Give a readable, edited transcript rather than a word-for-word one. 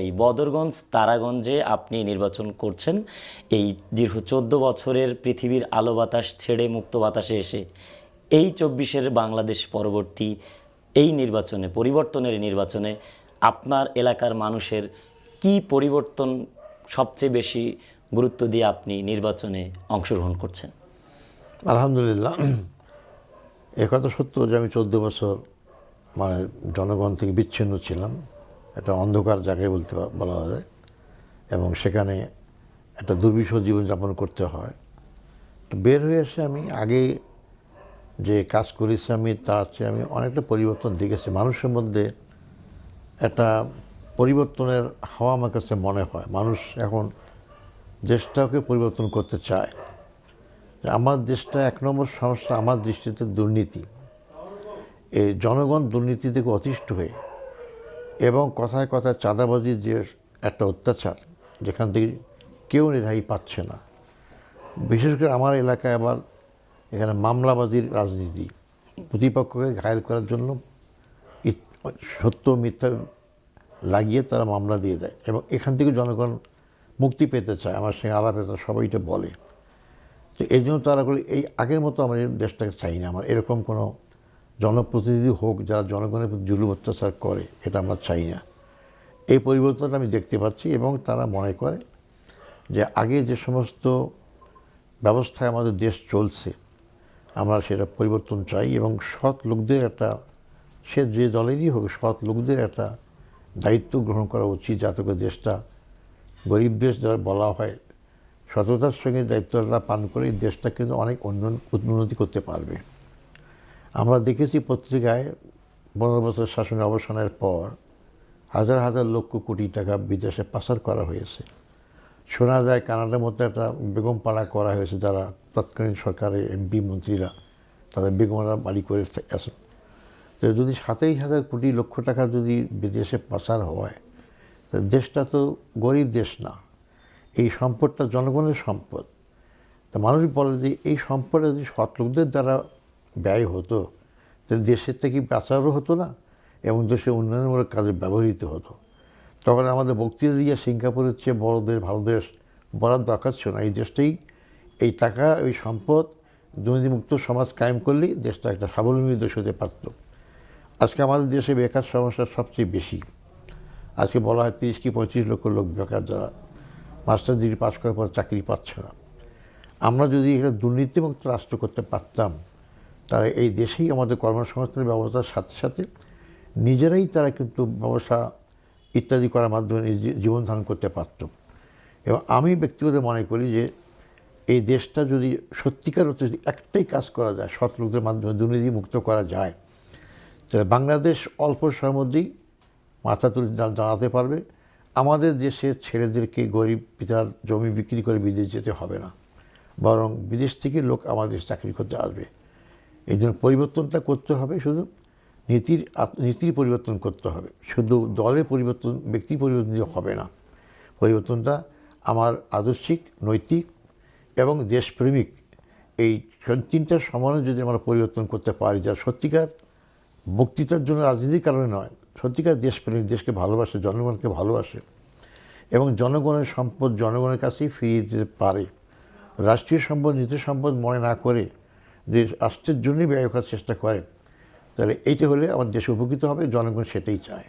এই বদরগঞ্জ তারাগঞ্জে আপনি নির্বাচন করছেন। এই দীর্ঘ 14 বছরের পৃথিবীর আলো বাতাস ছেড়ে মুক্ত বাতাসে এসে এই 24-এর বাংলাদেশ পরবর্তী এই নির্বাচনে, পরিবর্তনের নির্বাচনে আপনার এলাকার মানুষের কি পরিবর্তন সবচেয়ে বেশি গুরুত্ব দিয়ে আপনি নির্বাচনে অংশগ্রহণ করছেন? আলহামদুলিল্লাহ, একথা সত্য যে আমি 14 বছর জনগণ থেকে বিচ্ছিন্ন ছিলাম, একটা অন্ধকার জায়গায় বলা যায়, এবং সেখানে একটা দুর্বিষহ জীবনযাপন করতে হয়। বের হয়ে এসে আমি আগে যে কাজ করেছি তার চেয়ে আমি অনেকটা পরিবর্তন দেখেছি। মানুষের মধ্যে একটা পরিবর্তনের হাওয়া আমার কাছে মনে হয়। মানুষ এখন দেশটাকে পরিবর্তন করতে চায়। আমার দেশটা 1 নম্বর সমস্যা আমার দৃষ্টিতে দুর্নীতি। এই জনগণ দুর্নীতি থেকে অতিষ্ঠ হয়ে এবং কথায় কথায় চাঁদাবাজির যে একটা অত্যাচার, যেখান থেকে কেউ রেহাই পাচ্ছে না। বিশেষ করে আমার এলাকায় আবার এখানে মামলাবাজির রাজনীতি, প্রতিপক্ষকে ঘায়েল করার জন্য সত্য মিথ্যা লাগিয়ে তারা মামলা দিয়ে দেয়, এবং এখান থেকে জনগণ মুক্তি পেতে চায়। আমার সঙ্গে আলাপে তারা সবাই এটা বলে। তো এই জন্য তারা বলে এই আগের মতো আমার দেশটাকে চাই না। আমার এরকম কোনো জনপ্রতিনিধি হোক যারা জনগণের প্রতি জুলুম অত্যাচার করে, এটা আমরা চাই না। এই পরিবর্তনটা আমি দেখতে পাচ্ছি, এবং তারা মনে করে যে আগে যে সমস্ত ব্যবস্থায় আমাদের দেশ চলছে আমরা সেটা পরিবর্তন চাই, এবং সৎ লোকদের একটা, সে যে দলেরই হোক, সৎ লোকদের একটা দায়িত্ব গ্রহণ করা উচিত, যাতে করে দেশটা গরিব দেশ যারা বলা হয়, সততার সঙ্গে দায়িত্বটা পালন করে এই দেশটা কিন্তু অনেক উন্নতি করতে পারবে। আমরা দেখেছি পত্রিকায় 15 বছর শাসনের অবসানের পর হাজার হাজার লক্ষ কোটি টাকা বিদেশে পাচার করা হয়েছে। শোনা যায় কানাডার মধ্যে একটা বেগম পাড়া করা হয়েছে, যারা তৎকালীন সরকারের এমপি মন্ত্রীরা তাদের বেগমরা বাড়ি করে আসেন। তো যদি 27,000 কোটি লক্ষ টাকা যদি বিদেশে পাচার হয়, দেশটা তো গরিব দেশ না। এই সম্পদটা জনগণের সম্পদ। তা মানুষ বলে যে এই সম্পদটা যদি সৎ লোকদের দ্বারা ব্যয় হতো, তাহলে দেশের থেকে পাচারও হতো না, এবং দেশের উন্নয়নমূলক কাজে ব্যবহৃত হতো। তখন আমাদের বক্তৃতা দিয়ে সিঙ্গাপুরের চেয়ে বড় দেশ, ভালো দেশ বলার দরকার ছিল না। এই দেশটাই এই টাকা, ওই সম্পদ, দুর্নীতিমুক্ত সমাজ কায়েম করলেই দেশটা একটা স্বাবলম্বী দেশ হতে পারত। আজকে আমাদের দেশে বেকার সমস্যা সবচেয়ে বেশি। আজকে বলা হয় 30 কি 35 লক্ষ লোক বেকার, যারা মাস্টার ডিগ্রি পাস করার পর চাকরি পাচ্ছে না। আমরা যদি এটা দুর্নীতিমুক্ত রাষ্ট্র করতে পারতাম, তারা এই দেশেই আমাদের কর্মসংস্থানের ব্যবস্থার সাথে সাথে নিজেরাই তারা কিন্তু ব্যবসা ইত্যাদি করার মাধ্যমে জীবন ধারণ করতে পারত। এবং আমি ব্যক্তিগত মনে করি যে এই দেশটা যদি সত্যিকার অর্থে যদি একটাই কাজ করা যায়, সৎ লোকদের মাধ্যমে দুর্নীতি মুক্ত করা যায়, তাহলে বাংলাদেশ অল্প সময়ের মধ্যেই মাথা তুলে দাঁড়াতে পারবে। আমাদের দেশের ছেলেদেরকে গরিব পিতার জমি বিক্রি করে বিদেশ যেতে হবে না, বরং বিদেশ থেকে লোক আমাদের দেশে চাকরি করতে আসবে। এই জন্য পরিবর্তনটা করতে হবে, শুধু নীতির পরিবর্তন করতে হবে। শুধু দলের পরিবর্তন, ব্যক্তি পরিবর্তন দিয়ে হবে না। পরিবর্তনটা আমার আদর্শিক, নৈতিক এবং দেশপ্রেমিক, এই 3টার সমানে যদি আমরা পরিবর্তন করতে পারি, যা সত্যিকার বক্তৃতার জন্য, রাজনীতির কারণে নয়, সত্যিকার দেশপ্রেমিক, দেশকে ভালোবাসে, জনগণকে ভালোবাসে, এবং জনগণের সম্পদ জনগণের কাছেই ফিরিয়ে দিতে পারে, রাষ্ট্রীয় সম্পদ নিজের সম্পদ মনে না করে যে রাষ্ট্রের জন্যই ব্যয় করার চেষ্টা করে, তাহলে এইটা হলে আমার দেশ উপকৃত হবে। জনগণ সেটাই চায়।